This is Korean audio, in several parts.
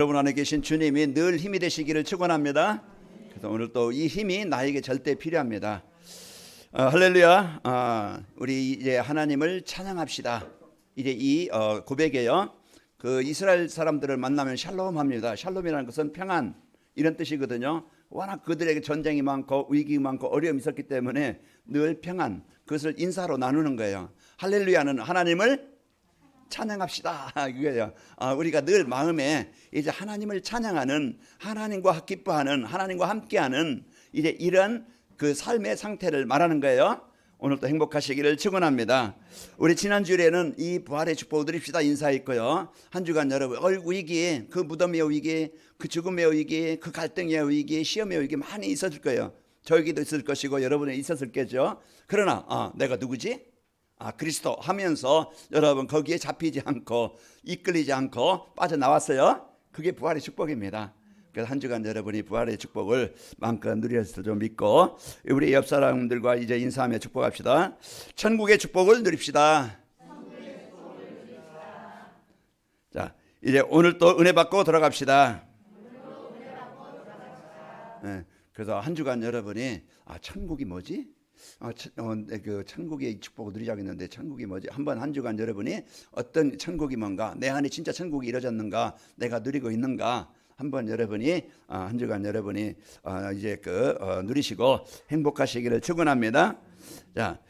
여러분 안에 계신 주님이 늘 힘이 되시기를 축원합니다. 그래서 오늘 또 이 힘이 나에게 절대 필요합니다. 할렐루야. 우리 이제 하나님을 찬양합시다. 이제 이 고백에요. 그 이스라엘 사람들을 만나면 샬롬합니다. 샬롬이라는 것은 평안 이런 뜻이거든요. 워낙 그들에게 전쟁이 많고 위기 많고 어려움이 있었기 때문에 늘 평안, 그것을 인사로 나누는 거예요. 할렐루야는 하나님을 찬양합시다. 이거예요. 우리가 늘 마음에 이제 하나님을 찬양하는, 하나님과 기뻐하는, 하나님과 함께하는 이제 이런 그 삶의 상태를 말하는 거예요. 오늘도 행복하시기를 축원합니다. 우리 지난 주일에는 이 부활의 축복을 누립시다 인사했고요. 한 주간 여러분 위기, 그 무덤의 위기, 그 죽음의 위기, 그 갈등의 위기, 시험의 위기 많이 있었을 거예요. 저에게도 있을 것이고 여러분에 있었을 거죠. 그러나 내가 누구지? 그리스도 하면서 여러분 거기에 잡히지 않고 이끌리지 않고 빠져나왔어요. 그게 부활의 축복입니다. 그래서 한 주간 여러분이 부활의 축복을 마음껏 누리셨을 줄 믿고 우리 옆 사람들과 이제 인사하며 축복합시다. 천국의 축복을 누립시다. 자, 이제 오늘 또 은혜 받고 돌아갑시다. 네, 그래서 한 주간 여러분이 천국이 뭐지? 그 천국의 축복을 누리자고 했는데 천국이 뭐지? 한번 한 주간 여러분이 어떤 천국이 뭔가, 내 안에 진짜 천국이 이루어졌는가, 내가 누리고 있는가, 한번 여러분이 한 주간 여러분이 이제 누리시고 행복하시기를 축원합니다. 자,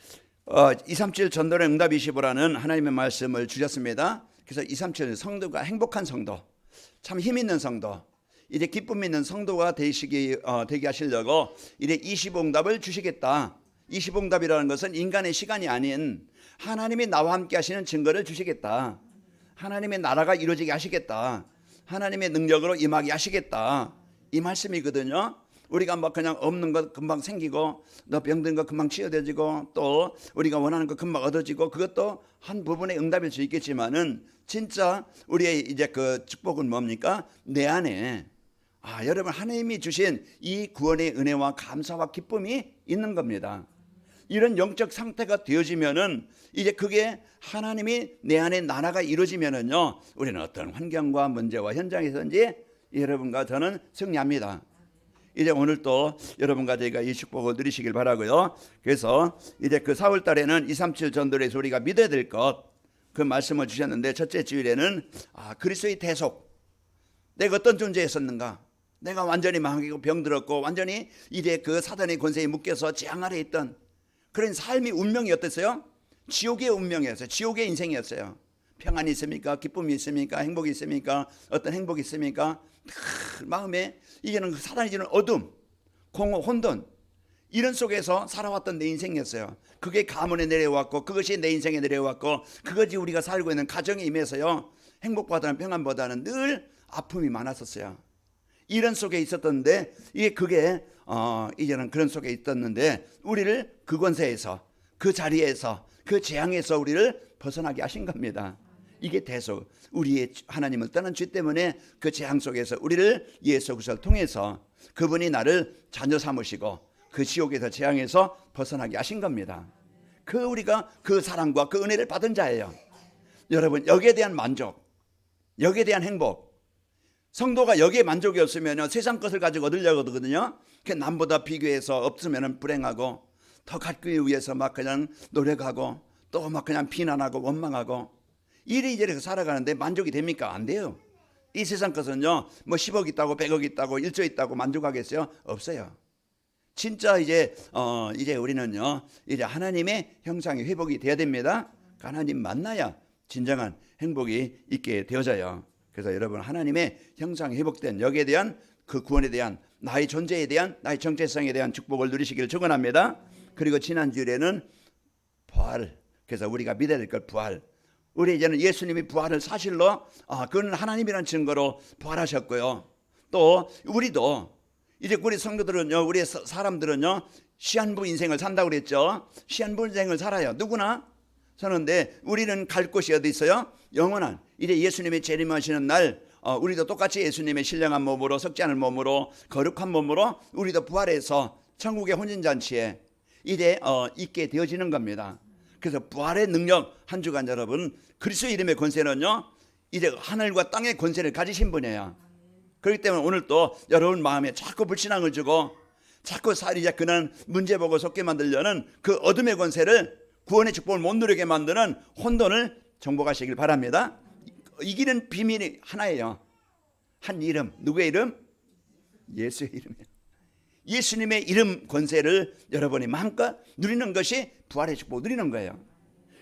237 전도의 응답 25라는 하나님의 말씀을 주셨습니다. 그래서 237 성도가 행복한 성도, 참 힘 있는 성도, 이제 기쁨 있는 성도가 되게 하시려고 이제 25응답을 주시겠다. 25응답이라는 것은 인간의 시간이 아닌 하나님이 나와 함께 하시는 증거를 주시겠다. 하나님의 나라가 이루어지게 하시겠다. 하나님의 능력으로 임하게 하시겠다. 이 말씀이거든요. 우리가 막 그냥 없는 것 금방 생기고, 너 병든 거 금방 치유되지고, 또 우리가 원하는 거 금방 얻어지고, 그것도 한 부분의 응답일 수 있겠지만은 진짜 우리의 이제 그 축복은 뭡니까? 내 안에 여러분 하나님이 주신 이 구원의 은혜와 감사와 기쁨이 있는 겁니다. 이런 영적 상태가 되어지면은 이제 그게 하나님이 내 안에 나라가 이루어지면은요, 우리는 어떤 환경과 문제와 현장에서든지 여러분과 저는 승리합니다. 이제 오늘 또 여러분과 저희가 이 축복을 누리시길 바라고요. 그래서 이제 그 4월 달에는 237 전도에서 우리가 믿어야 될 것, 그 말씀을 주셨는데, 첫째 주일에는 그리스도의 대속, 내가 어떤 존재였었는가, 내가 완전히 망하고 병들었고 완전히 이제 그 사단의 권세에 묶여서 재앙 아래 있던 그런 삶이 운명이 어땠어요? 지옥의 운명이었어요. 지옥의 인생이었어요. 평안이 있습니까? 기쁨이 있습니까? 행복이 있습니까? 어떤 행복이 있습니까? 마음에 이제는 사단이 주는 어둠, 공허, 혼돈, 이런 속에서 살아왔던 내 인생이었어요. 그게 가문에 내려왔고 그것이 내 인생에 내려왔고 그것이 우리가 살고 있는 가정에 임해서요, 행복보다는 평안보다는 늘 아픔이 많았었어요. 이런 속에 있었던데, 그게 이제는 그런 속에 있었는데 우리를 그 권세에서, 그 자리에서, 그 재앙에서 우리를 벗어나게 하신 겁니다. 이게 대속, 우리의 하나님을 떠난 죄 때문에 그 재앙 속에서 우리를 예수 그리스도를 통해서 그분이 나를 자녀 삼으시고 그 지옥에서 재앙에서 벗어나게 하신 겁니다. 우리가 그 사랑과 그 은혜를 받은 자예요. 여러분, 여기에 대한 만족, 여기에 대한 행복, 성도가 여기에 만족이 없으면 세상 것을 가지고 얻으려고 하거든요. 남보다 비교해서 없으면 불행하고, 더 갖기 위해서 막 그냥 노력하고, 또 막 그냥 비난하고 원망하고, 이리저리 살아가는데 만족이 됩니까? 안 돼요. 이 세상 것은요, 뭐 10억 있다고 100억 있다고 1조 있다고 만족하겠어요? 없어요. 진짜 이제 우리는요, 이제 하나님의 형상이 회복이 돼야 됩니다. 하나님 만나야 진정한 행복이 있게 되어져요. 그래서 여러분, 하나님의 형상이 회복된 여기에 대한 그 구원에 대한, 나의 존재에 대한, 나의 정체성에 대한 축복을 누리시기를 축원합니다. 그리고 지난 주일에는 부활, 그래서 우리가 믿어야 될 것, 부활. 우리 이제는 예수님이 부활을 사실로, 그건 하나님이라는 증거로 부활하셨고요. 또 우리도 이제 우리 성도들은요, 우리 사람들은요, 시한부 인생을 산다고 그랬죠. 시한부 인생을 살아요. 누구나 사는데 우리는 갈 곳이 어디 있어요? 영원한, 이제 예수님이 재림하시는 날 우리도 똑같이 예수님의 신령한 몸으로, 썩지 않은 몸으로, 거룩한 몸으로 우리도 부활해서 천국의 혼인잔치에 이제 있게 되어지는 겁니다. 그래서 부활의 능력, 한 주간 여러분, 그리스도 이름의 권세는요, 이제 하늘과 땅의 권세를 가지신 분이에요. 그렇기 때문에 오늘 또 여러분 마음에 자꾸 불신앙을 주고 자꾸 살이자 그는 문제 보고 속게 만들려는 그 어둠의 권세를, 구원의 축복을 못 누리게 만드는 혼돈을 정복하시길 바랍니다. 이기는 비밀이 하나예요. 한 이름. 누구의 이름? 예수의 이름이에요. 예수님의 이름 권세를 여러분이 마음껏 누리는 것이 부활의 축복을 누리는 거예요.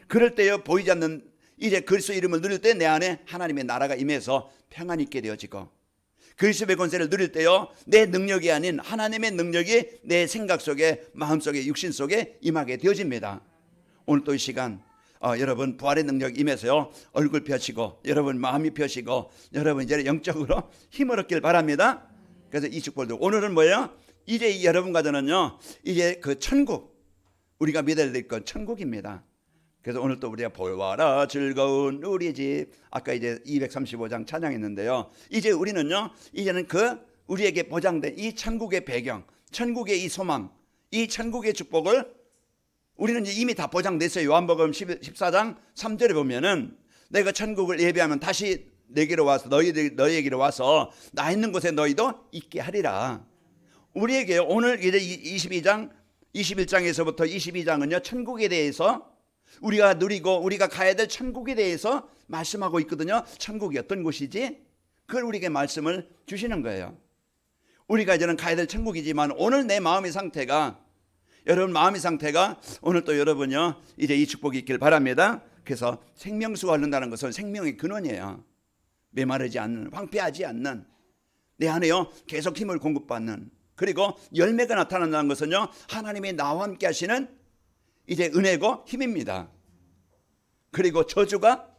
그럴 때요, 보이지 않는 이제 그리스도 이름을 누릴 때 내 안에 하나님의 나라가 임해서 평안이 있게 되어지고, 그리스도의 권세를 누릴 때요, 내 능력이 아닌 하나님의 능력이 내 생각 속에, 마음 속에, 육신 속에 임하게 되어집니다. 오늘 또 이 시간 여러분 부활의 능력 임해서요, 얼굴 펴시고 여러분 마음이 펴시고 여러분 이제 영적으로 힘을 얻길 바랍니다. 그래서 이 축복을 오늘은 뭐예요? 이제 여러분과 저는요, 이제 그 천국, 우리가 믿어야 될 건 천국입니다. 그래서 오늘 또 우리가 보아라 즐거운 우리 집, 아까 이제 235장 찬양했는데요, 이제 우리는요, 이제는 그 우리에게 보장된 이 천국의 배경, 천국의 이 소망, 이 천국의 축복을 우리는 이제 이미 다 보장됐어요. 요한복음 14장 3절에 보면은 내가 천국을 예비하면 다시 내게로 와서 너희에게로 와서 나 있는 곳에 너희도 있게 하리라. 우리에게 오늘 이제 21장에서부터 22장은요, 천국에 대해서 우리가 누리고 우리가 가야 될 천국에 대해서 말씀하고 있거든요. 천국이 어떤 곳이지? 그걸 우리에게 말씀을 주시는 거예요. 우리가 이제는 가야 될 천국이지만 오늘 내 마음의 상태가, 여러분 마음의 상태가 오늘 또 여러분요, 이제 이 축복이 있길 바랍니다. 그래서 생명수가 흐른다는 것은 생명의 근원이에요. 메마르지 않는, 황폐하지 않는, 내 안에요 계속 힘을 공급받는, 그리고 열매가 나타난다는 것은요, 하나님이 나와 함께 하시는 이제 은혜고 힘입니다. 그리고 저주가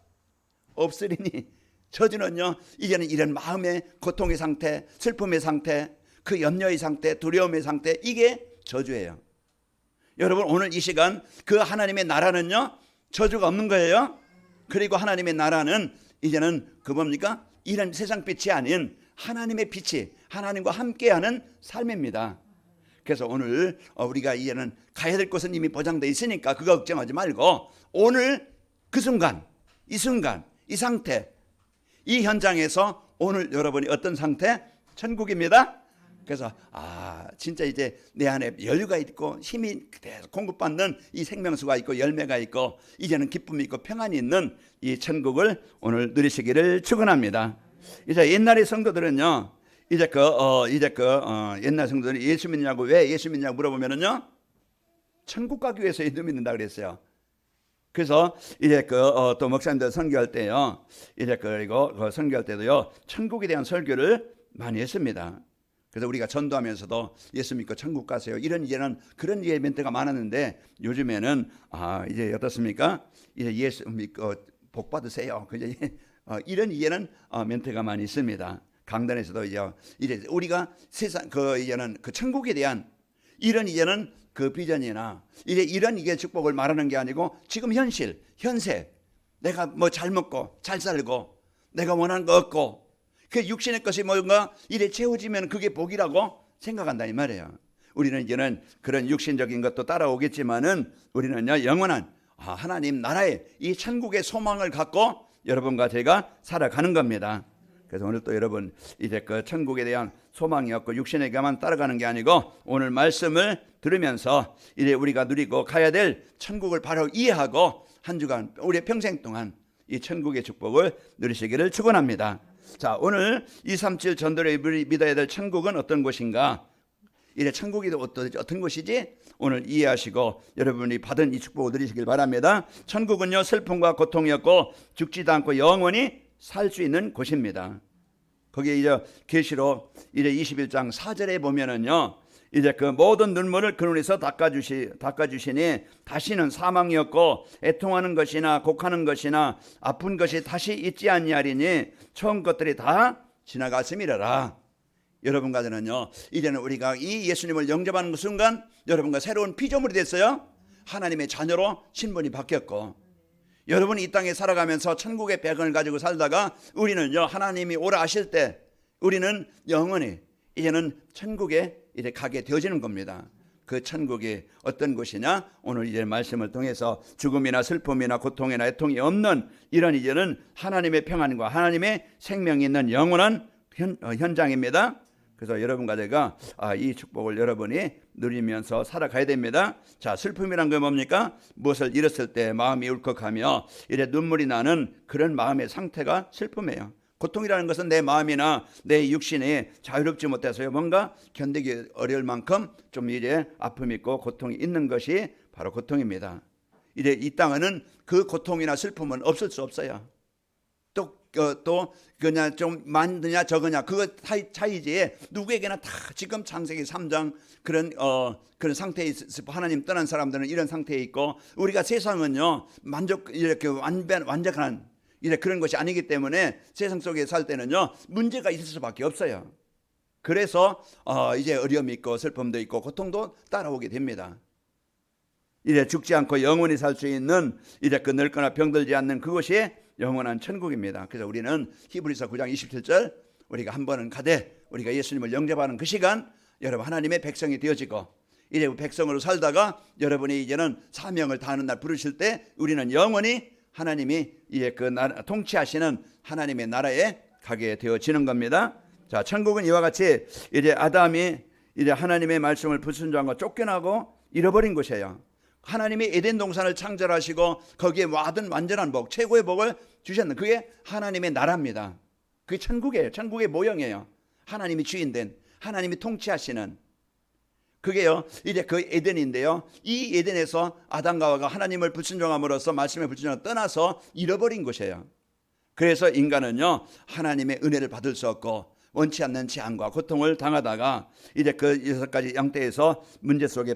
없으리니, 저주는요, 이제는 이런 마음의 고통의 상태, 슬픔의 상태, 그 염려의 상태, 두려움의 상태, 이게 저주예요. 여러분 오늘 이 시간 그 하나님의 나라는요, 저주가 없는 거예요. 그리고 하나님의 나라는 이제는 그 뭡니까? 이런 세상 빛이 아닌 하나님의 빛이, 하나님과 함께하는 삶입니다. 그래서 오늘 우리가 이제는 가야 될 곳은 이미 보장되어 있으니까 그거 걱정하지 말고, 오늘 그 순간, 이 순간, 이 상태, 이 현장에서 오늘 여러분이 어떤 상태? 천국입니다. 그래서 진짜 이제 내 안에 여유가 있고 힘이 계속 공급받는 이 생명수가 있고 열매가 있고 이제는 기쁨이 있고 평안이 있는 이 천국을 오늘 누리시기를 축원합니다. 이제 옛날의 성도들은요, 옛날 성도들이 예수 믿냐고, 왜 예수 믿냐고 물어보면은요, 천국 가기 위해서 예수 믿는다 그랬어요. 그래서 이제 또 목사님들 선교할 때요, 이제 그리고 선교할 때도요, 천국에 대한 설교를 많이 했습니다. 그래서 우리가 전도하면서도 예수 믿고 천국 가세요, 이런 이제는 그런 이제 멘트가 많았는데, 요즘에는 이제 어떻습니까? 이제 예수 믿고 복 받으세요. 그죠? 이런 이제는 멘트가 많이 있습니다. 강단에서도 이제 우리가 세상 이제는 그 천국에 대한 이런 이제는 그 비전이나 이런 이게 축복을 말하는 게 아니고, 지금 현실, 현세, 내가 뭐 잘 먹고 잘 살고 내가 원하는 거 얻고 그 육신의 것이 뭔가 이래 채워지면 그게 복이라고 생각한다 이 말이에요. 우리는 이제는 그런 육신적인 것도 따라오겠지만은 우리는요, 영원한 하나님 나라의 이 천국의 소망을 갖고 여러분과 제가 살아가는 겁니다. 그래서 오늘 또 여러분 이제 그 천국에 대한 소망이 없고 육신에게만 따라가는 게 아니고, 오늘 말씀을 들으면서 이제 우리가 누리고 가야 될 천국을 바로 이해하고 한 주간 우리의 평생 동안 이 천국의 축복을 누리시기를 축원합니다. 자, 오늘 237 전도를 믿어야 될 천국은 어떤 곳인가? 이래 천국이 어떤 곳이지? 오늘 이해하시고 여러분이 받은 이 축복을 누리시길 바랍니다. 천국은요, 슬픔과 고통이 없고 죽지도 않고 영원히 살 수 있는 곳입니다. 거기에 이제 계시록 이제 21장 4절에 보면은요, 이제 그 모든 눈물을 그 눈에서 닦아주시니 다시는 사망이 없고 애통하는 것이나 곡하는 것이나 아픈 것이 다시 있지 아니하리니 처음 것들이 다 지나갔음이라라. 여러분과 저는요, 이제는 우리가 이 예수님을 영접하는 그 순간 여러분과 새로운 피조물이 됐어요. 하나님의 자녀로 신분이 바뀌었고, 여러분이 이 땅에 살아가면서 천국의 배경을 가지고 살다가 우리는요, 하나님이 오라 하실 때 우리는 영원히 이제는 천국에 이제 가게 되어지는 겁니다. 그 천국이 어떤 곳이냐? 오늘 이제 말씀을 통해서 죽음이나 슬픔이나 고통이나 애통이 없는 이런 이제는 하나님의 평안과 하나님의 생명이 있는 영원한 현장입니다. 그래서 여러분과 제가 이 축복을 여러분이 누리면서 살아가야 됩니다. 자, 슬픔이란 게 뭡니까? 무엇을 잃었을 때 마음이 울컥하며 이래 눈물이 나는 그런 마음의 상태가 슬픔이에요. 고통이라는 것은 내 마음이나 내 육신이 자유롭지 못해서요, 뭔가 견디기 어려울 만큼 좀 이제 아픔이 있고 고통이 있는 것이 바로 고통입니다. 이제 이 땅에는 그 고통이나 슬픔은 없을 수 없어요. 또 그냥 좀 많으냐 적으냐 그거 차이지, 누구에게나 다 지금 창세기 3장 그런 상태에 있어. 하나님 떠난 사람들은 이런 상태에 있고, 우리가 세상은요 이렇게 완벽한 그런 것이 아니기 때문에 세상 속에 살 때는요 문제가 있을 수밖에 없어요. 그래서 이제 어려움이 있고 슬픔도 있고 고통도 따라오게 됩니다. 이제 죽지 않고 영원히 살 수 있는 이제 그 늙거나 병들지 않는 그것이 영원한 천국입니다. 그래서 우리는 히브리서 9장 27절, 우리가 한 번은 가되 우리가 예수님을 영접하는 그 시간 여러분 하나님의 백성이 되어지고, 이제 백성으로 살다가 여러분이 이제는 사명을 다하는 날 부르실 때 우리는 영원히 하나님이 이제 그 통치하시는 하나님의 나라에 가게 되어지는 겁니다. 자, 천국은 이와 같이 이제 아담이 이제 하나님의 말씀을 불순종하고 쫓겨나고 잃어버린 곳이에요. 하나님이 에덴 동산을 창설하시고 거기에 와든 완전한 복, 최고의 복을 주셨는 그게 하나님의 나라입니다. 그게 천국이에요. 천국의 모형이에요. 하나님이 주인된, 하나님이 통치하시는 그게요 이제 그 에덴인데요, 이 에덴에서 아담과 하와가 하나님을 불순종함으로써 말씀에 불순종을 떠나서 잃어버린 곳이에요. 그래서 인간은요 하나님의 은혜를 받을 수 없고 원치 않는 재앙과 고통을 당하다가 이제 그 6가지 양태에서 문제 속에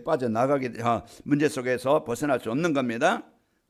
문제 속에서 벗어날 수 없는 겁니다.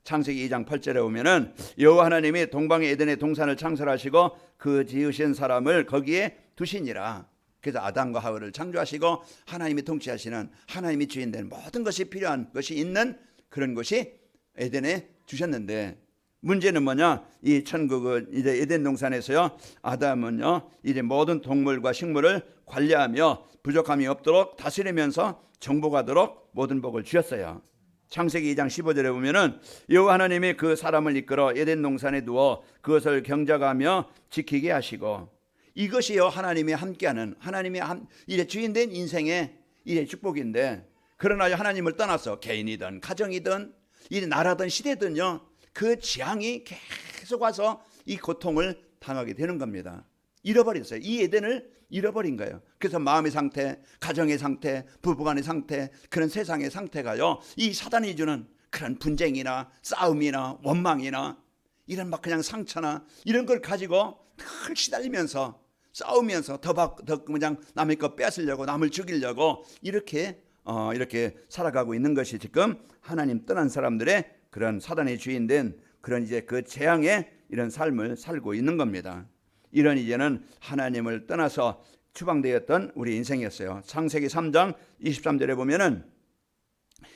창세기 2장 8절에 보면은 여호와 하나님이 동방의 에덴의 동산을 창설하시고 그 지으신 사람을 거기에 두시니라. 그래서 아담과 하와를 창조하시고 하나님이 통치하시는, 하나님이 주인된 모든 것이 필요한 것이 있는 그런 곳이 에덴에 주셨는데, 문제는 뭐냐? 이 천국은 이제 에덴 동산에서요 아담은요 이제 모든 동물과 식물을 관리하며 부족함이 없도록 다스리면서 정복하도록 모든 복을 주셨어요. 창세기 2장 15절에 보면은 여호와 하나님이 그 사람을 이끌어 에덴 동산에 두어 그것을 경작하며 지키게 하시고, 이것이요 하나님이 함께하는, 하나님이 이제 주인된 인생의 이제 축복인데, 그러나 하나님을 떠나서 개인이든 가정이든 이 나라든 시대든요 그 재앙이 계속 와서 이 고통을 당하게 되는 겁니다. 잃어버렸어요. 이 에덴을 잃어버린 거예요. 그래서 마음의 상태, 가정의 상태, 부부간의 상태, 그런 세상의 상태가요 이 사단이 주는 그런 분쟁이나 싸움이나 원망이나 이런 막 그냥 상처나 이런 걸 가지고 늘 시달리면서 싸우면서 더 그냥 남의 거 뺏으려고, 남을 죽이려고 이렇게 살아가고 있는 것이 지금 하나님 떠난 사람들의 그런 사단의 주인된 그런 이제 그 재앙의 이런 삶을 살고 있는 겁니다. 이런 이제는 하나님을 떠나서 추방되었던 우리 인생이었어요. 창세기 3장 23절에 보면은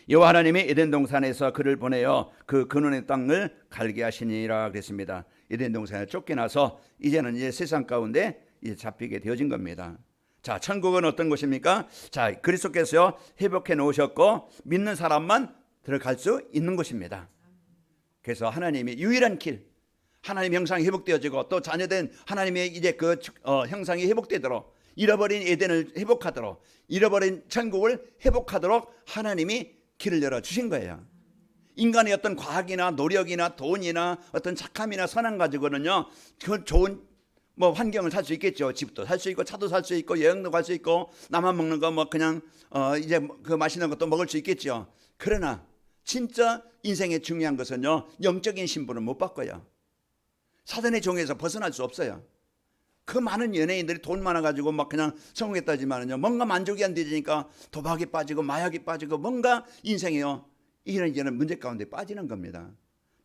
여호와 하나님이 에덴 동산에서 그를 보내어 그 근원의 땅을 갈게 하시니라 그랬습니다. 에덴 동산에 쫓겨나서 이제는 이제 세상 가운데 이제 잡히게 되어진 겁니다. 자, 천국은 어떤 곳입니까? 자, 그리스도께서 회복해 놓으셨고 믿는 사람만 들어갈 수 있는 곳입니다. 그래서 하나님이 유일한 길, 하나님 형상이 회복되어지고 또 자녀된 하나님의 이제 그 형상이 회복되도록, 잃어버린 에덴을 회복하도록, 잃어버린 천국을 회복하도록 하나님이 길을 열어 주신 거예요. 인간의 어떤 과학이나 노력이나 돈이나 어떤 착함이나 선한 가지고는요 그 좋은 환경을 살 수 있겠죠. 집도 살 수 있고 차도 살 수 있고 여행도 갈 수 있고 나만 먹는 거 그냥 이제 그 맛있는 것도 먹을 수 있겠죠. 그러나 진짜 인생의 중요한 것은요 영적인 신분을 못 바꿔요. 사단의 종에서 벗어날 수 없어요. 그 많은 연예인들이 돈 많아가지고 그냥 성공했다지만은요 뭔가 만족이 안 되니까 도박에 빠지고 마약에 빠지고 뭔가 인생이요 이런 문제 가운데 빠지는 겁니다.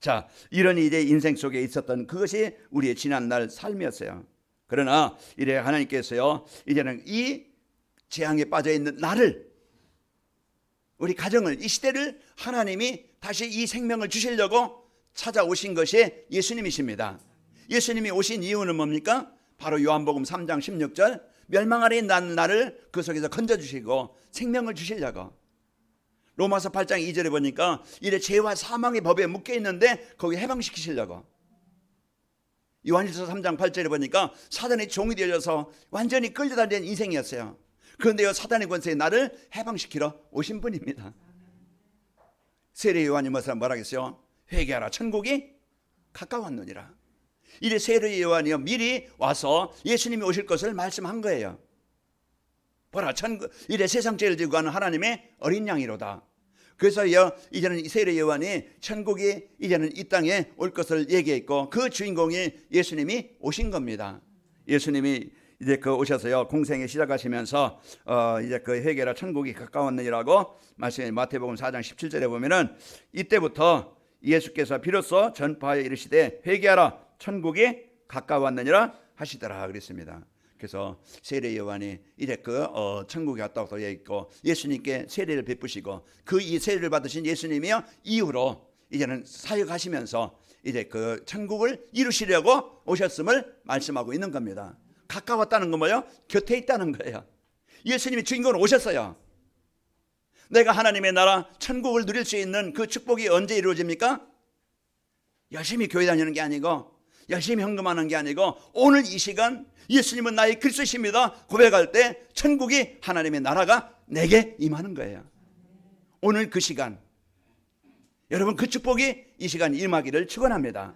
자, 이런 이제 인생 속에 있었던 그것이 우리의 지난날 삶이었어요. 그러나 이래 하나님께서요 이제는 이 재앙에 빠져 있는 나를, 우리 가정을, 이 시대를 하나님이 다시 이 생명을 주시려고 찾아오신 것이 예수님이십니다. 예수님이 오신 이유는 뭡니까? 바로 요한복음 3장 16절 멸망 아래 난 나를 그 속에서 건져주시고 생명을 주시려고. 로마서 8장 2절에 보니까 이래 죄와 사망의 법에 묶여 있는데 거기 해방시키시려고. 요한일서 3장 8절에 보니까 사단의 종이 되어져서 완전히 끌려다니는 인생이었어요. 그런데요, 사단의 권세에 나를 해방시키러 오신 분입니다. 세례 요한이 뭐라겠어요? 회개하라, 천국이 가까웠느니라. 이래 세례 요한이요, 미리 와서 예수님이 오실 것을 말씀한 거예요. 보라, 이래 세상 죄를 지고 가는 하나님의 어린 양이로다. 그래서 이제는 세례 요한이 천국이 이제는 이 땅에 올 것을 얘기했고, 그 주인공이 예수님이 오신 겁니다. 예수님이 이제 오셔서요, 공생에 시작하시면서 이제 회개라, 천국이 가까웠느니라고 말씀해. 마태복음 4장 17절에 보면은 이때부터 예수께서 비로소 전파하여 이르시되 회개하라, 천국이 가까웠느니라 하시더라 그랬습니다. 그래서 세례 요한이 이제 천국에 갔다고 되어 있고, 예수님께 세례를 베푸시고, 이 세례를 받으신 예수님이요, 이후로 이제는 사역하시면서 이제 천국을 이루시려고 오셨음을 말씀하고 있는 겁니다. 가까웠다는 건 뭐예요? 곁에 있다는 거예요. 예수님이 주인공으로 오셨어요. 내가 하나님의 나라 천국을 누릴 수 있는 그 축복이 언제 이루어집니까? 열심히 교회 다니는 게 아니고, 열심히 헌금하는 게 아니고, 오늘 이 시간 예수님은 나의 그리스도십니다 고백할 때 천국이, 하나님의 나라가 내게 임하는 거예요. 오늘 그 시간, 여러분, 그 축복이 이 시간 임하기를 축원합니다.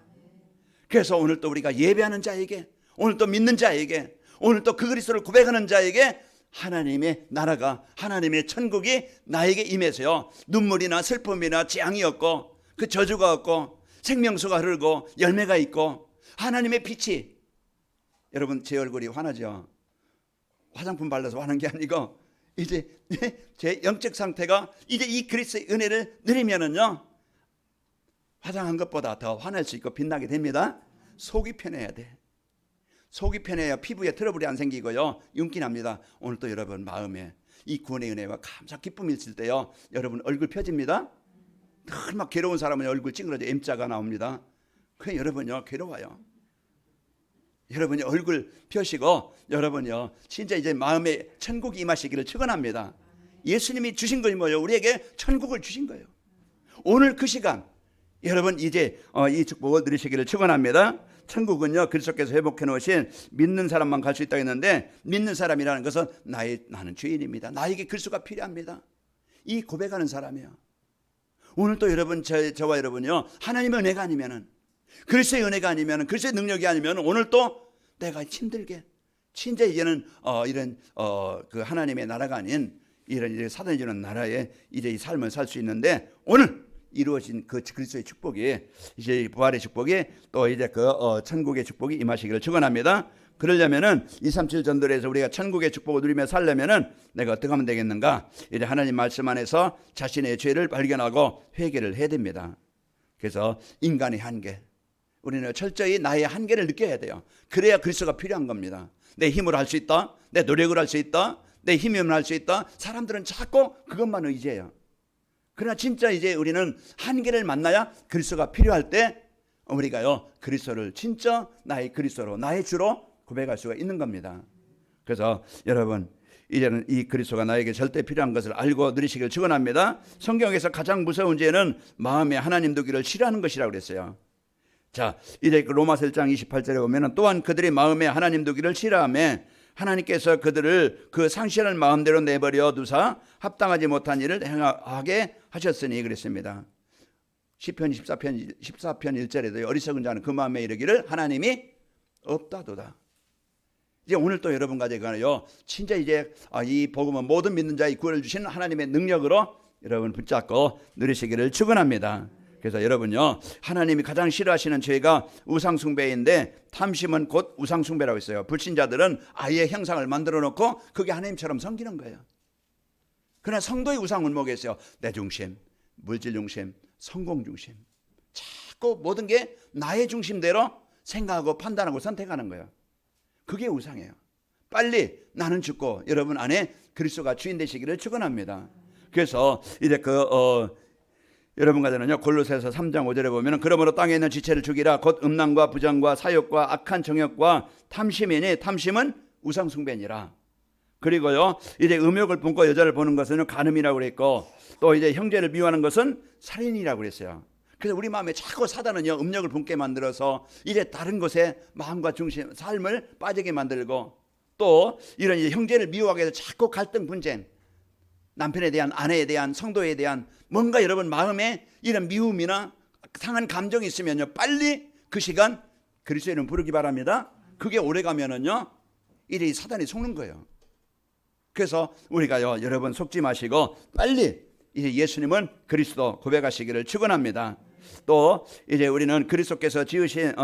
그래서 오늘 또 우리가 예배하는 자에게, 오늘 또 믿는 자에게, 오늘 또 그 그리스도를 고백하는 자에게 하나님의 나라가, 하나님의 천국이 나에게 임해서요, 눈물이나 슬픔이나 재앙이 없고, 그 저주가 없고, 생명수가 흐르고 열매가 있고, 하나님의 빛이, 여러분, 제 얼굴이 환하죠? 화장품 발라서 화난 게 아니고, 이제 제 영적 상태가 이제 이 그리스도의 은혜를 누리면은요, 화장한 것보다 더 환할 수 있고 빛나게 됩니다. 속이 편해야 돼. 속이 편해야 피부에 트러블이 안 생기고요, 윤기 납니다. 오늘 또 여러분 마음에 이 구원의 은혜와 감사 기쁨이 있을 때요, 여러분 얼굴 펴집니다. 늘 막 괴로운 사람은 얼굴 찡그러져 M자가 나옵니다. 그냥 여러분요, 괴로워요. 여러분이 얼굴 펴시고, 여러분요, 진짜 이제 마음에 천국이 임하시기를 축원합니다. 예수님이 주신 것이 뭐예요? 우리에게 천국을 주신 거예요. 오늘 그 시간 여러분 이제 이 축복을 누리시기를 축원합니다. 천국은요, 그리스도께서 회복해 놓으신 믿는 사람만 갈 수 있다고 했는데, 믿는 사람이라는 것은 나는 죄인입니다, 나에게 그리스도가 필요합니다, 이 고백하는 사람이에요. 오늘 또 여러분, 저와 여러분요, 하나님의 은혜가 아니면은, 그리스도의 은혜가 아니면은, 그리스도의 능력이 아니면은, 오늘 또 내가 힘들게 진짜 이제는 이런 그 하나님의 나라가 아닌 이런 사단이 주는 나라에 이제 이 삶을 살 수 있는데, 오늘 이루어진 그 그리스도의 축복이, 이제 부활의 축복이, 또 이제 천국의 축복이 임하시기를 축원합니다. 그러려면은 237 전도에서 우리가 천국의 축복을 누리며 살려면은 내가 어떻게 하면 되겠는가? 이제 하나님 말씀 안에서 자신의 죄를 발견하고 회개를 해야 됩니다. 그래서 인간의 한계, 우리는 철저히 나의 한계를 느껴야 돼요. 그래야 그리스도가 필요한 겁니다. 내 힘으로 할 수 있다, 내 노력을 할 수 있다, 내 힘이면 할 수 있다, 사람들은 자꾸 그것만 의지해요. 그러나 진짜 이제 우리는 한계를 만나야 그리스도가 필요할 때 우리가요, 그리스도를 진짜 나의 그리스도로, 나의 주로 고백할 수가 있는 겁니다. 그래서 여러분, 이제는 이 그리스도가 나에게 절대 필요한 것을 알고 누리시길 축원합니다. 성경에서 가장 무서운 죄는 마음에 하나님 두기를 싫어하는 것이라고 그랬어요. 자, 이제 로마서 1장 28절에 보면은, 또한 그들의 마음에 하나님 두기를 싫어하며 하나님께서 그들을 그 상실한 마음대로 내버려 두사 합당하지 못한 일을 행하게 하셨으니 그랬습니다. 시편 14편 1절에도 어리석은 자는 그 마음에 이르기를 하나님이 없다도다. 이제 오늘 또 여러분 가져가요, 진짜 이제 이 복음은 모든 믿는 자의 구원을 주시는 하나님의 능력으로 여러분 붙잡고 누리시기를 축원합니다. 그래서 여러분요, 하나님이 가장 싫어하시는 죄가 우상숭배인데, 탐심은 곧 우상숭배라고 했어요. 불신자들은 아예 형상을 만들어 놓고 그게 하나님처럼 섬기는 거예요. 그러나 성도의 우상은 뭐겠어요? 내 중심, 물질 중심, 성공 중심, 자꾸 모든 게 나의 중심대로 생각하고 판단하고 선택하는 거예요. 그게 우상이에요. 빨리 나는 죽고 여러분 안에 그리스도가 주인 되시기를 축원합니다. 그래서 이제 여러분 가정은요, 골로새서 3장 5절에 보면은, 그러므로 땅에 있는 지체를 죽이라. 곧 음란과 부정과 사욕과 악한 정욕과 탐심이니 탐심은 우상숭배니라. 그리고요, 이제 음욕을 품고 여자를 보는 것은 간음이라고 그랬고, 또 이제 형제를 미워하는 것은 살인이라고 그랬어요. 그래서 우리 마음에 자꾸 사단은요 음력을 품게 만들어서 이제 다른 것에 마음과 중심, 삶을 빠지게 만들고, 또 이런 형제를 미워하게 해서 자꾸 갈등 분쟁, 남편에 대한, 아내에 대한, 성도에 대한 뭔가 여러분 마음에 이런 미움이나 상한 감정이 있으면요 빨리 그 시간 그리스도의 이름 부르기 바랍니다. 그게 오래 가면은요 이제 사단이 속는 거예요. 그래서 우리가요 여러분 속지 마시고 빨리 이제 예수님은 그리스도 고백하시기를 축원합니다. 또 이제 우리는 그리스도께서 지으신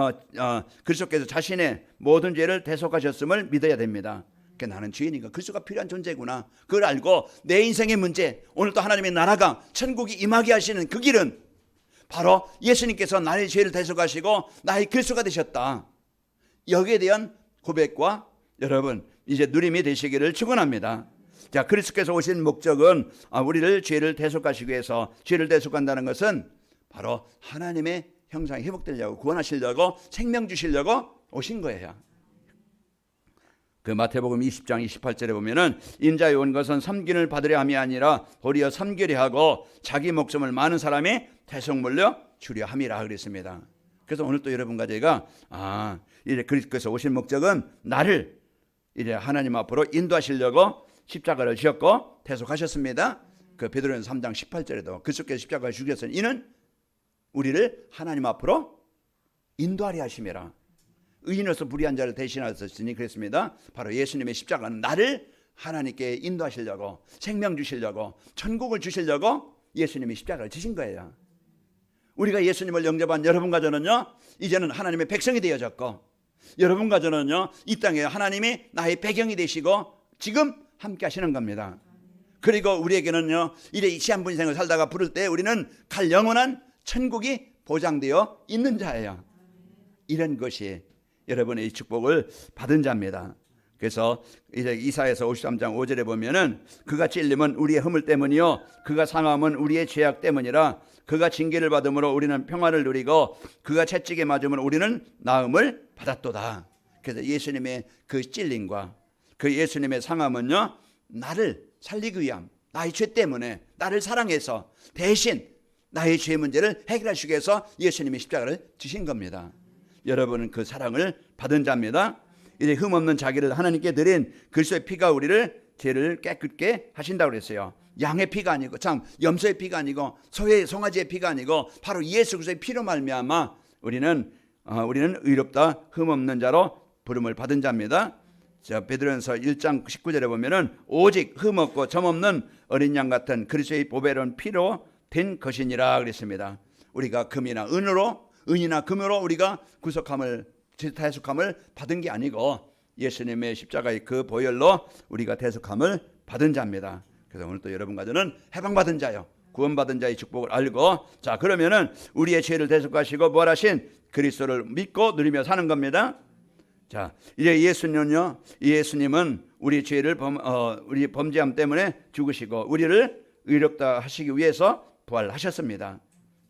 그리스도께서 자신의 모든 죄를 대속하셨음을 믿어야 됩니다. 그러니까 나는 죄인이니까 그리스도가 필요한 존재구나. 그걸 알고 내 인생의 문제, 오늘 또 하나님의 나라가 천국이 임하게 하시는 그 길은 바로 예수님께서 나의 죄를 대속하시고 나의 그리스도가 되셨다. 여기에 대한 고백과 여러분 이제 누림이 되시기를 축원합니다. 자, 그리스도께서 오신 목적은 우리를 죄를 대속하시기 위해서, 죄를 대속한다는 것은 바로 하나님의 형상이 회복되려고, 구원하시려고, 생명 주시려고 오신 거예요. 그 마태복음 20장 28절에 보면은 인자에 온 것은 섬김을 받으려 함이 아니라 도리어 섬기려 하고 자기 목숨을 많은 사람이 대속물려 주려 함이라 그랬습니다. 그래서 오늘 또 여러분과 제가 이제 그리스도께서 오신 목적은 나를 이제 하나님 앞으로 인도하시려고 십자가를 지었고 대속하셨습니다. 그 베드로전서 3장 18절에도 그리스도께서 십자가를 죽였으니 이는 우리를 하나님 앞으로 인도하려 하심이라. 의인으로서 불의한 자를 대신하셨으니 그랬습니다. 바로 예수님의 십자가는 나를 하나님께 인도하시려고, 생명 주시려고, 천국을 주시려고 예수님이 십자가를 지신 거예요. 우리가 예수님을 영접한 여러분과 저는요 이제는 하나님의 백성이 되어졌고, 여러분과 저는요 이 땅에 하나님이 나의 배경이 되시고 지금 함께 하시는 겁니다. 그리고 우리에게는요 이제 이 시한부 인생을 살다가 부를 때 우리는 갈 영원한 천국이 보장되어 있는 자예요. 이런 것이 여러분의 이 축복을 받은 자입니다. 그래서 이제 이사야서 53장 5절에 보면은 그가 찔림은 우리의 허물 때문이요 그가 상함은 우리의 죄악 때문이라. 그가 징계를 받음으로 우리는 평화를 누리고 그가 채찍에 맞음으로 우리는 나음을 받았도다. 그래서 예수님의 그 찔림과 그 예수님의 상함은요 나를 살리기 위함, 나의 죄 때문에 나를 사랑해서 대신 나의 죄 문제를 해결하시기 위해서 예수님이 십자가를 지신 겁니다. 여러분은 그 사랑을 받은 자입니다. 이제 흠없는 자기를 하나님께 드린 그리스도의 피가 우리를 죄를 깨끗게 하신다고 그랬어요. 양의 피가 아니고, 참 염소의 피가 아니고, 소의 송아지의 피가 아니고 바로 예수 그리스도의 피로 말미암아 우리는 의롭다 흠없는 자로 부름을 받은 자입니다. 자, 베드로전서 1장 19절에 보면은 오직 흠없고 점없는 어린 양 같은 그리스도의 보배로운 피로 된 것이니라 그랬습니다. 우리가 금이나 은이나 금으로 우리가 구속함을, 대속함을 받은 게 아니고 예수님의 십자가의 그 보혈로 우리가 대속함을 받은 자입니다. 그래서 오늘 또 여러분과 저는 해방받은 자요, 구원받은 자의 축복을 알고, 자 그러면은 우리의 죄를 대속하시고 부활하신 그리스도를 믿고 누리며 사는 겁니다. 자 이제 예수님은 우리 죄를 우리 범죄함 때문에 죽으시고 우리를 의롭다 하시기 위해서 부활하셨습니다.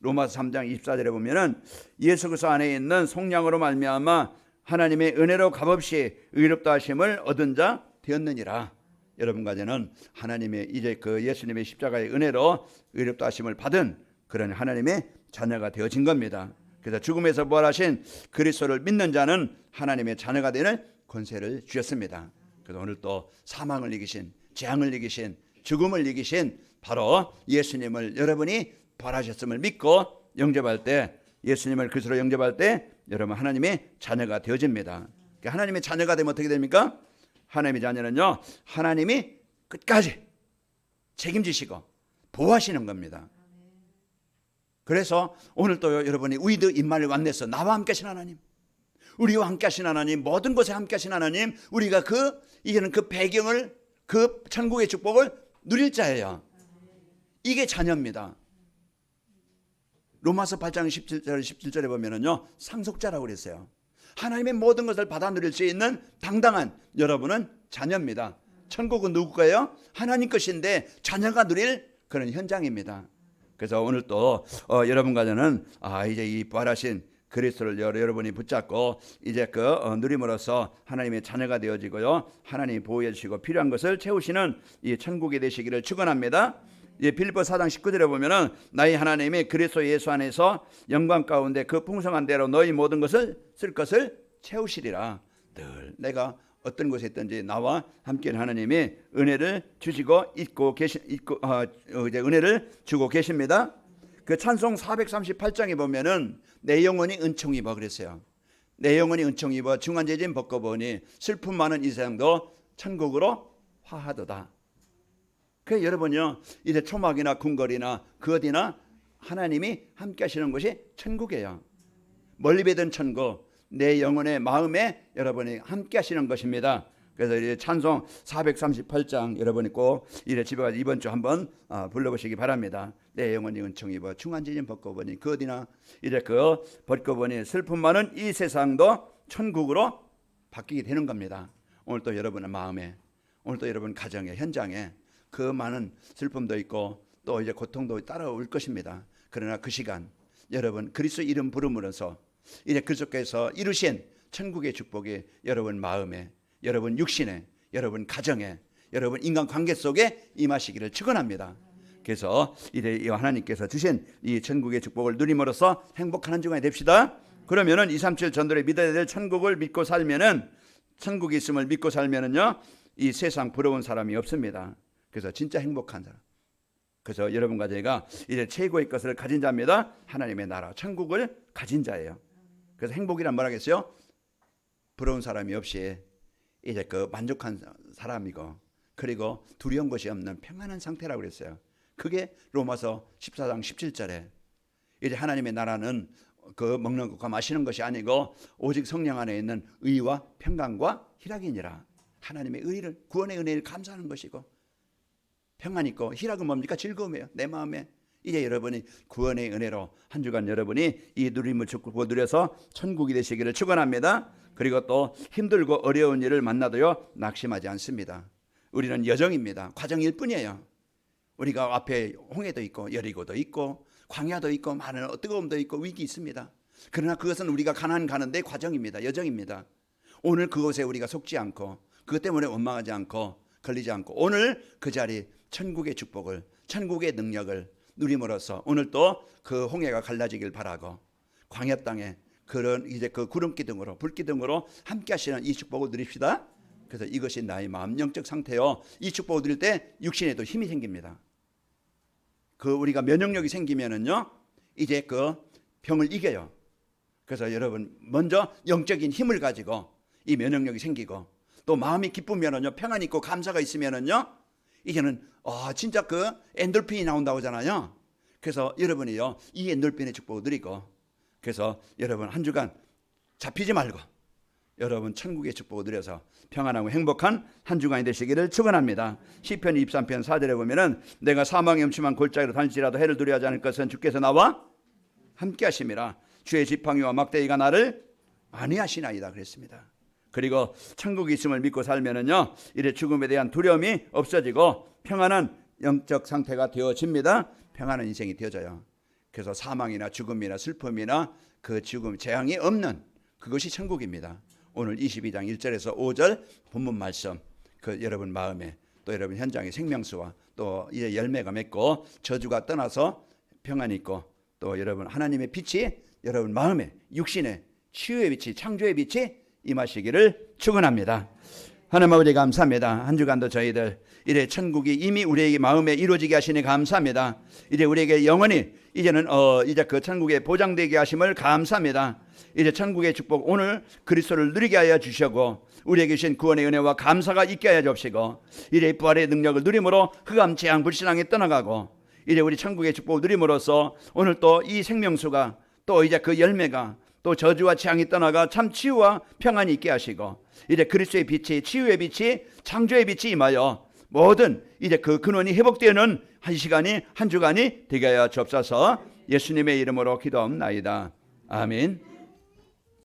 로마서 3장 24절에 보면은 예수 그리스도 안에 있는 속량으로 말미암아 하나님의 은혜로 값없이 의롭다 하심을 얻은 자 되었느니라. 여러분과 저는 하나님의 이제 그 예수님의 십자가의 은혜로 의롭다 하심을 받은 그런 하나님의 자녀가 되어진 겁니다. 그래서 죽음에서 부활하신 그리스도를 믿는 자는 하나님의 자녀가 되는 권세를 주셨습니다. 그래서 오늘 또 사망을 이기신, 재앙을 이기신, 죽음을 이기신 바로 예수님을 여러분이 부활하셨음을 믿고 영접할 때, 예수님을 그리스도로 영접할 때 여러분 하나님의 자녀가 되어집니다. 하나님의 자녀가 되면 어떻게 됩니까? 하나님의 자녀는요 하나님이 끝까지 책임지시고 보호하시는 겁니다. 그래서 오늘 또 여러분이 위드 임마누엘 완네스, 나와 함께 하신 하나님, 우리와 함께 하신 하나님, 모든 곳에 함께 하신 하나님, 우리가 이제는 그 배경을, 그 천국의 축복을 누릴 자예요. 이게 자녀입니다. 로마서 8장 17절에 보면은요 상속자라고 그랬어요. 하나님의 모든 것을 받아 누릴 수 있는 당당한 여러분은 자녀입니다. 천국은 누구 거예요? 하나님 것인데 자녀가 누릴 그런 현장입니다. 그래서 오늘 또 여러분과 저는 이제 이 부활하신 그리스도를 여러분이 붙잡고 이제 누림으로써 하나님의 자녀가 되어지고요, 하나님이 보호해 주시고 필요한 것을 채우시는 이 천국이 되시기를 축원합니다. 빌립보 4장 19절에 보면은 나의 하나님이 그리스도 예수 안에서 영광 가운데 그 풍성한 대로 너희 모든 것을 쓸 것을 채우시리라. 늘 내가 어떤 곳에 있든지 나와 함께 하나님이 은혜를 주시고 은혜를 주고 계십니다. 그 찬송 438장에 보면은 내 영혼이 은총 입어 그랬어요. 내 영혼이 은총 입어 중한죄진 벗고보니 슬픔 많은 이 세상도 천국으로 화하도다. 그 여러분요, 이제 초막이나 궁궐이나 그 어디나 하나님이 함께 하시는 곳이 천국이에요. 멀리 배든 천국, 내 영혼의 마음에 여러분이 함께 하시는 것입니다. 그래서 이제 찬송 438장 여러분이 꼭 이래 집에 가서 이번 주 한번 불러보시기 바랍니다. 내 영혼이 은총 입어 중한죄진 벗고보니 그 어디나 이제 그 벗고보니 슬픔 많은 이 세상도 천국으로 바뀌게 되는 겁니다. 오늘 또 여러분의 마음에, 오늘 또 여러분 가정의 현장에 그 많은 슬픔도 있고 또 이제 고통도 따라올 것입니다. 그러나 그 시간 여러분 그리스도 이름 부름으로써 이제 그리스도께서 이루신 천국의 축복이 여러분 마음에, 여러분 육신에, 여러분 가정에, 여러분 인간관계 속에 임하시기를 축원합니다. 그래서 이제 하나님께서 주신 이 천국의 축복을 누림으로써 행복한 한 주간이 됩시다. 그러면은 237 전도를 믿어야 될 천국을 믿고 살면은, 천국이 있음을 믿고 살면은요, 이 세상 부러운 사람이 없습니다. 그래서 진짜 행복한 사람. 그래서 여러분과 제가 이제 최고의 것을 가진 자입니다. 하나님의 나라 천국을 가진 자예요. 그래서 행복이란 뭐라겠어요? 부러운 사람이 없이 이제 그 만족한 사람이고, 그리고 두려운 것이 없는 평안한 상태라고 그랬어요. 그게 로마서 14장 17절에 이제 하나님의 나라는 그 먹는 것과 마시는 것이 아니고 오직 성령 안에 있는 의와 평강과 희락이니라. 하나님의 의를, 구원의 은혜를 감사하는 것이고, 평안 있고 희락은 뭡니까? 즐거움이에요. 내 마음에. 이제 여러분이 구원의 은혜로 한 주간 여러분이 이 누림을 축복을 누려서 천국이 되시기를 축원합니다. 그리고 또 힘들고 어려운 일을 만나도요 낙심하지 않습니다. 우리는 여정입니다. 과정일 뿐이에요. 우리가 앞에 홍해도 있고 여리고도 있고 광야도 있고 많은 뜨거움도 있고 위기 있습니다. 그러나 그것은 우리가 가나안 가는데 과정입니다. 여정입니다. 오늘 그곳에 우리가 속지 않고 그것 때문에 원망하지 않고 걸리지 않고 오늘 그 자리 천국의 축복을, 천국의 능력을 누림으로써 오늘 또 그 홍해가 갈라지길 바라고 광야 땅에 그런 이제 그 구름 기둥으로 불 기둥으로 함께 하시는 이 축복을 누립시다. 그래서 이것이 나의 마음 영적 상태요. 이 축복을 누릴 때 육신에도 힘이 생깁니다. 그 우리가 면역력이 생기면은요 이제 그 병을 이겨요. 그래서 여러분 먼저 영적인 힘을 가지고 이 면역력이 생기고 또 마음이 기쁘면은요 평안이 있고 감사가 있으면은요 이제는 진짜 그 엔돌핀이 나온다고 하잖아요. 그래서 여러분이요 이 엔돌핀의 축복을 누리고, 그래서 여러분 한 주간 잡히지 말고 여러분 천국의 축복을 누려서 평안하고 행복한 한 주간이 되시기를 축원합니다. 시편 23편 4절에 보면은 내가 사망의 음침한 골짜기로 다닐지라도 해를 두려워하지 않을 것은 주께서 나와 함께 하심이라. 주의 지팡이와 막대기가 나를 안위하시나이다 그랬습니다. 그리고 천국이 있음을 믿고 살면은요 이래 죽음에 대한 두려움이 없어지고 평안한 영적 상태가 되어집니다. 평안한 인생이 되어져요. 그래서 사망이나 죽음이나 슬픔이나 그 죽음 재앙이 없는 그것이 천국입니다. 오늘 22장 1절에서 5절 본문 말씀 그 여러분 마음에 또 여러분 현장의 생명수와 또 이제 열매가 맺고 저주가 떠나서 평안이 있고 또 여러분 하나님의 빛이 여러분 마음에 육신에 치유의 빛이 창조의 빛이 임하시기를 축원합니다. 하나님 아버지 감사합니다. 한 주간도 저희들 이래 천국이 이미 우리에게 마음에 이루어지게 하시니 감사합니다. 이제 우리에게 영원히 이제는 이제 그 천국에 보장되게 하심을 감사합니다. 이제 천국의 축복 오늘 그리스도를 누리게 하여 주시고 우리에게 주신 구원의 은혜와 감사가 있게 하여 주시고 이제 부활의 능력을 누림으로 흑암 재앙 불신앙에 떠나가고 이제 우리 천국의 축복을 누림으로써 오늘 또 이 생명수가 또 이제 그 열매가 또 저주와 재앙이 떠나가 참 치유와 평안이 있게 하시고 이제 그리스도의 빛이 치유의 빛이 창조의 빛이 임하여 모든 이제 그 근원이 회복되는 한 시간이 한 주간이 되게 하여 주옵소서. 예수님의 이름으로 기도하옵나이다. 아멘.